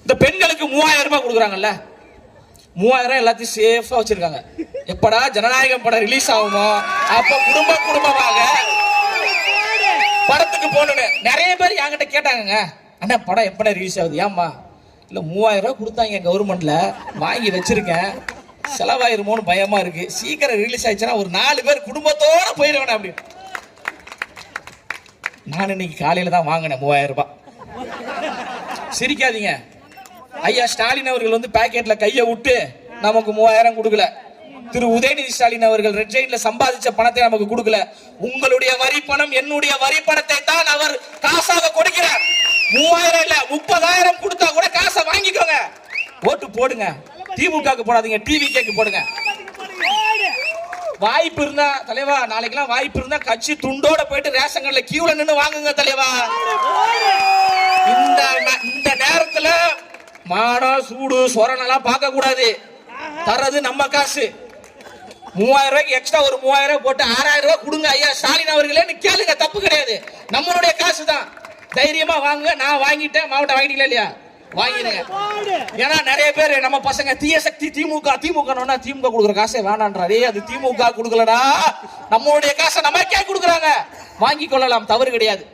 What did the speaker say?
இந்த பெண்களுக்கு 3000 ரூபாய் கொடுக்குறாங்கல்ல, 3000 எல்லாத்தையும் சேஃபா வச்சிருக்காங்க. எப்படா ஜனநாயகம் படம் ரிலீஸ் ஆகுமோ அப்ப குடும்பமாக படத்துக்கு போகணும்னு நிறைய பேர் என்கிட்ட கேட்டாங்க. அண்ணா படம் எப்படா ரிலீஸ் ஆகுது? ஏம்மா? இல்ல 3000 ரூபாய் கொடுத்தாங்க கவர்மெண்ட்ல, வாங்கி வச்சிருக்கேன், செலவாயிருமோன்னு பயமா இருக்கு, சீக்கிரம் ரிலீஸ் ஆயிடுச்சுன்னா ஒரு 4 பேர் குடும்பத்தோட போயிடுவேன் அப்படின்னு. நான் இன்னைக்கு காலையில தான் வாங்கினேன் 3000 ரூபாய். சிரிக்காதீங்க. ஐயா ஸ்டாலின் அவர்கள் வந்து பாக்கெட்ல கையை விட்டு நமக்கு 3000 கொடுக்கல. திரு உதயநிதி ஸ்டாலின் அவர்கள் ரெட் ஜெயின்ல சம்பாதிச்ச பணத்தை நமக்கு கொடுக்கல. உங்களுடைய வரி பணம், என்னுடைய வரி பணத்தை தான் அவர் காசாக கொடுக்கிறார். 3000 இல்ல 30,000 கொடுத்தா கூட காசை வாங்கிக்கோங்க, ஓட்டு போடுங்க. திமுக போடாதீங்க, டிவிக்கு போடுங்க. வாய்ப்பு இருந்தா தலைவா, நாளைக்கெல்லாம் வாய்ப்பு இருந்தா கட்சி துண்டோட போயிட்டு ரேஷன் கடையில கியூல நின்னு வாங்குங்க தலைவா. இந்த நேரத்துல மானம் சூடு சொரணெல்லாம் பார்க்க கூடாது. தர்றது நம்ம காசு. 3000 ரூபாய்க்கு எக்ஸ்ட்ரா ஒரு 3000 போட்டு 6000 ரூபாய் கொடுங்க ஐயா ஸ்டாலின் அவர்களே கேளுங்க, தப்பு கிடையாது. நம்மளுடைய காசு தான், தைரியமா வாங்குங்க. நான் வாங்கிட்டேன், மாவட்டம் வாங்கிட்டீங்களா இல்லையா? வாங்கிடுங்க. ஏன்னா நிறைய பேர் நம்ம பசங்க தீய சக்தி திமுக திமுக கொடுக்குற காசை வேணான்றாரே, அது திமுக கொடுக்கலடா, நம்மளுடைய காசை நமக்கே கொடுக்குறாங்க, வாங்கி கொள்ளலாம், தவறு கிடையாது.